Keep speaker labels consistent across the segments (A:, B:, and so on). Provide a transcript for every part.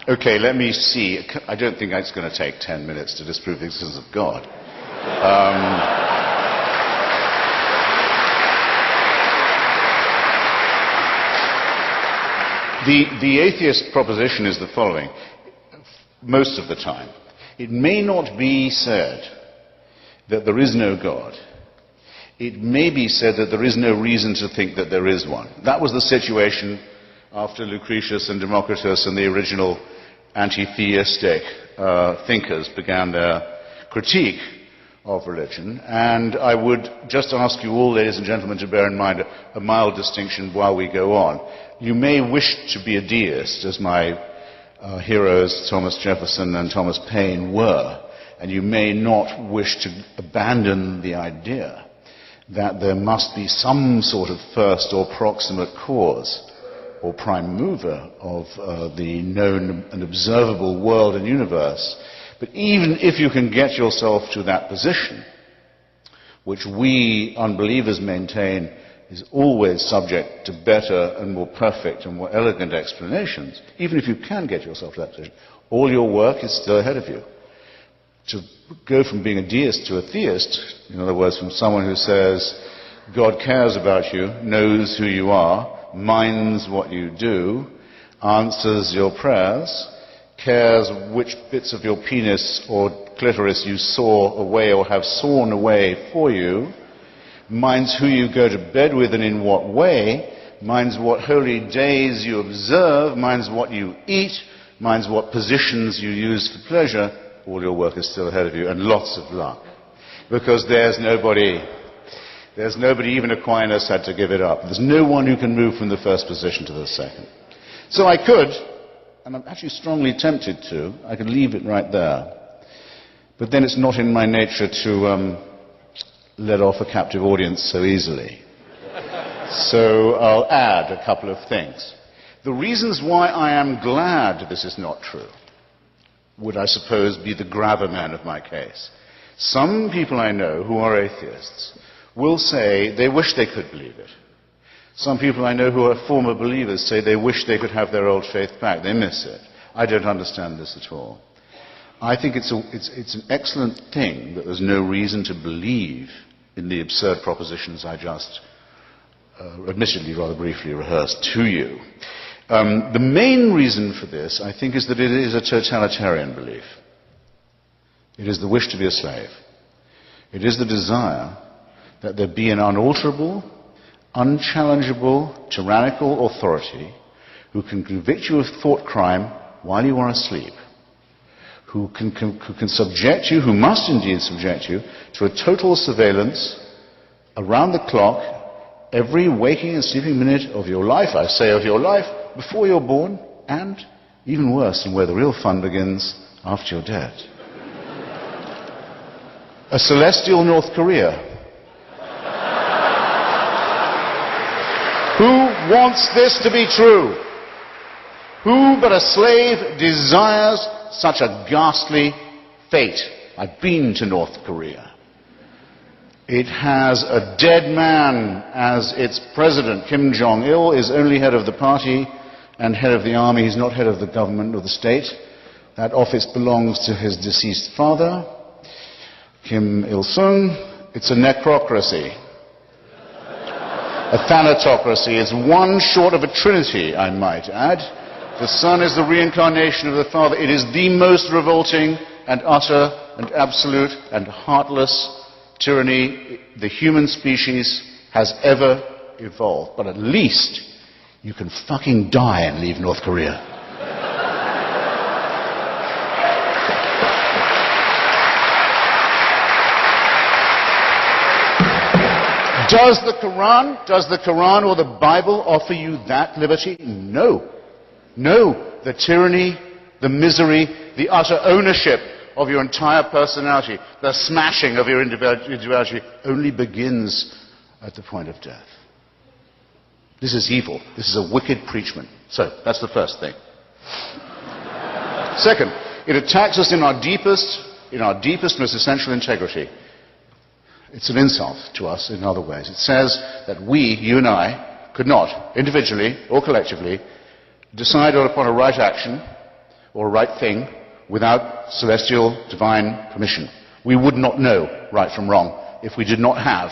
A: Okay, let me see. I don't think it's going to take 10 minutes to disprove the existence of God. The atheist proposition is the following. Most of the time, it may not be said that there is no God. It may be said that there is no reason to think that there is one. That was the situation after Lucretius and Democritus and the original anti-theistic thinkers began their critique of religion. And I would just ask you all, ladies and gentlemen, to bear in mind a mild distinction while we go on. You may wish to be a deist, as my heroes Thomas Jefferson and Thomas Paine were, and you may not wish to abandon the idea that there must be some sort of first or proximate cause or prime mover of the known and observable world and universe. But even if you can get yourself to that position, which we unbelievers maintain is always subject to better and more perfect and more elegant explanations, even if you can get yourself to that position, all your work is still ahead of you. To go from being a deist to a theist, in other words, from someone who says, God cares about you, knows who you are, minds what you do, answers your prayers, cares which bits of your penis or clitoris you saw away or have sawn away for you, minds who you go to bed with and in what way, minds what holy days you observe, minds what you eat, minds what positions you use for pleasure. All your work is still ahead of you, and lots of luck. Because there's nobody, even Aquinas had to give it up. There's no one who can move from the first position to the second. So I could, and I'm actually strongly tempted to, I could leave it right there. But then it's not in my nature to let off a captive audience so easily. So I'll add a couple of things. The reasons why I am glad this is not true would, I suppose, be the gravamen of my case. Some people I know who are atheists will say they wish they could believe it. Some people I know who are former believers say they wish they could have their old faith back. They miss it. I don't understand this at all. I think it's an excellent thing that there's no reason to believe in the absurd propositions I just, admittedly rather briefly, rehearsed to you. The main reason for this, I think, is that it is a totalitarian belief. It is the wish to be a slave. It is the desire that there be an unalterable, unchallengeable, tyrannical authority who can convict you of thought crime while you are asleep, who can subject you, who must indeed subject you, to a total surveillance around the clock, every waking and sleeping minute of your life, I say of your life, before you're born, and, even worse, and where the real fun begins, after you're dead. A celestial North Korea. Who wants this to be true? Who but a slave desires such a ghastly fate? I've been to North Korea. It has a dead man as its president. Kim Jong-il is only head of the party and head of the army. He's not head of the government or the state. That office belongs to his deceased father, Kim Il-sung. It's a necrocracy. A thanatocracy. It's one short of a trinity, I might add. The son is the reincarnation of the father. It is the most revolting and utter and absolute and heartless tyranny the human species has ever evolved. But at least you can fucking die and leave North Korea. Does the Quran or the Bible offer you that liberty? No. No. The tyranny, the misery, the utter ownership of your entire personality, the smashing of your individuality only begins at the point of death. This is evil. This is a wicked preachment. So, that's the first thing. Second, it attacks us in our deepest, most essential integrity. It's an insult to us in other ways. It says that we, you and I, could not, individually or collectively, decide upon a right action or a right thing without celestial divine permission. We would not know right from wrong if we did not have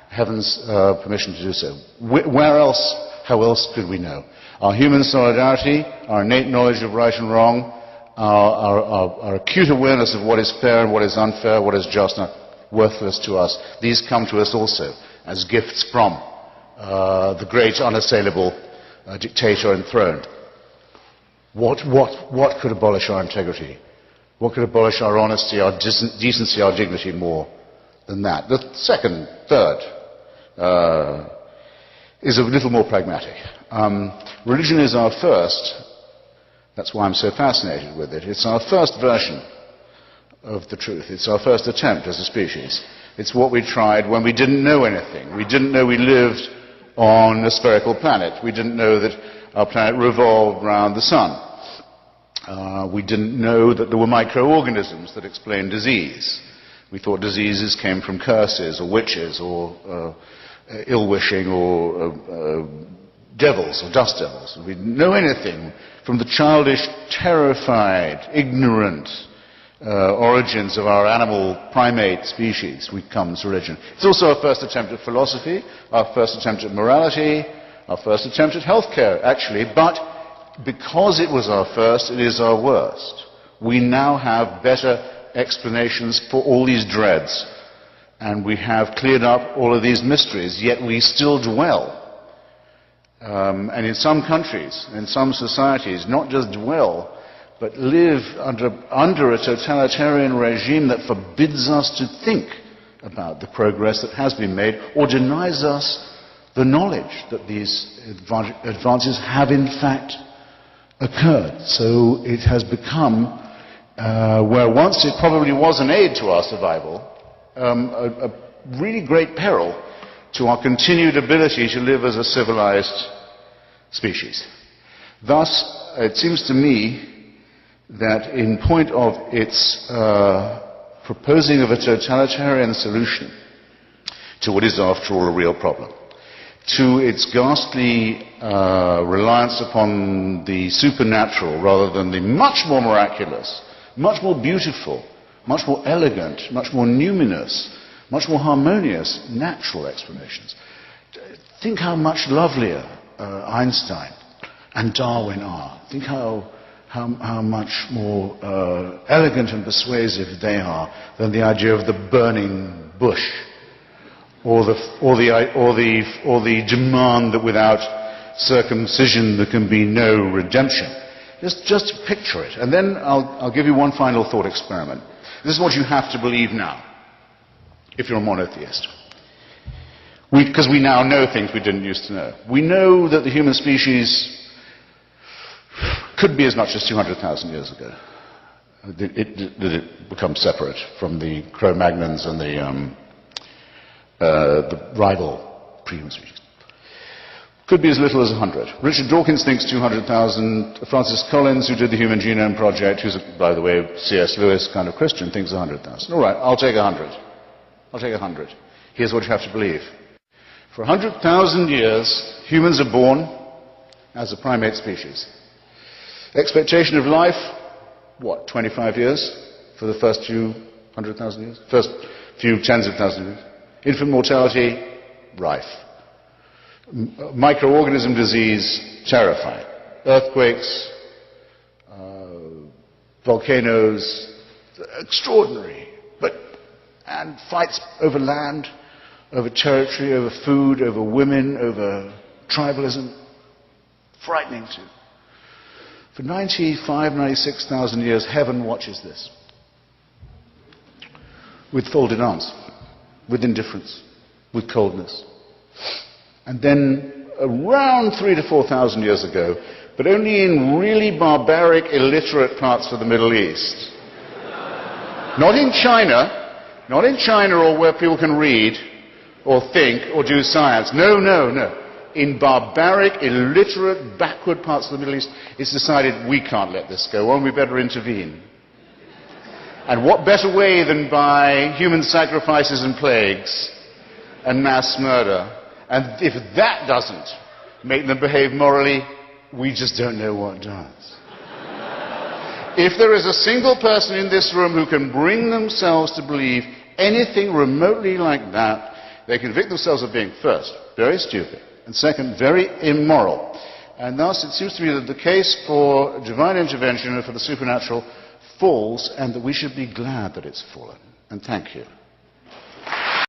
A: heaven's permission to do so. Where else, how else could we know? Our human solidarity, our innate knowledge of right and wrong, our acute awareness of what is fair and what is unfair, what is just and worthless to us, these come to us also as gifts from the great unassailable dictator enthroned. What could abolish our integrity? What could abolish our honesty, our decency, our dignity more than that? The third, is a little more pragmatic. Religion is our first, that's why I'm so fascinated with it, it's our first version of the truth. It's our first attempt as a species. It's what we tried when we didn't know anything. We didn't know we lived on a spherical planet. We didn't know that our planet revolved around the sun. We didn't know that there were microorganisms that explained disease. We thought diseases came from curses or witches or ill-wishing or devils or dust devils. We didn't know anything from the childish, terrified, ignorant origins of our animal primate species. We come to religion. It's also our first attempt at philosophy, our first attempt at morality, our first attempt at healthcare, actually, but because it was our first, it is our worst. We now have better explanations for all these dreads, and we have cleared up all of these mysteries, yet we still dwell. And in some countries, in some societies, not just dwell, but live under a totalitarian regime that forbids us to think about the progress that has been made, or denies us the knowledge that these advances have in fact occurred. So it has become, where once it probably was an aid to our survival, a really great peril to our continued ability to live as a civilized species. Thus, it seems to me that in point of its proposing of a totalitarian solution to what is after all a real problem, to its ghastly reliance upon the supernatural rather than the much more miraculous, much more beautiful, much more elegant, much more numinous, much more harmonious natural explanations. Think how much lovelier Einstein and Darwin are. Think how much more elegant and persuasive they are than the idea of the burning bush, or the demand that without circumcision there can be no redemption. Just picture it. And then I'll give you one final thought experiment. This is what you have to believe now, if you're a monotheist. Because we now know things we didn't used to know. We know that the human species could be as much as 200,000 years ago. It becomes separate from the Cro-Magnons and the rival pre-human species. Could be as little as 100. Richard Dawkins thinks 200,000. Francis Collins, who did the Human Genome Project, who's, by the way, C.S. Lewis kind of Christian, thinks 100,000. All right, I'll take 100. I'll take 100. Here's what you have to believe. For 100,000 years, humans are born as a primate species. Expectation of life, what, 25 years for the first few 100,000 years? First few tens of thousands of years. Infant mortality, rife. Microorganism disease, terrifying. Earthquakes, volcanoes, extraordinary. And fights over land, over territory, over food, over women, over tribalism. Frightening too. For 95, 96,000 years, heaven watches this. With folded arms, with indifference, with coldness. And then around 3,000 to 4,000 years ago, but only in really barbaric, illiterate parts of the Middle East. Not in China or where people can read or think or do science. No. In barbaric, illiterate, backward parts of the Middle East, it's decided we can't let this go on, we better intervene. And what better way than by human sacrifices and plagues and mass murder? And if that doesn't make them behave morally, we just don't know what does. If there is a single person in this room who can bring themselves to believe anything remotely like that, they convict themselves of being, first, very stupid, and second, very immoral. And thus it seems to me that the case for divine intervention and for the supernatural falls, and that we should be glad that it's fallen. And thank you.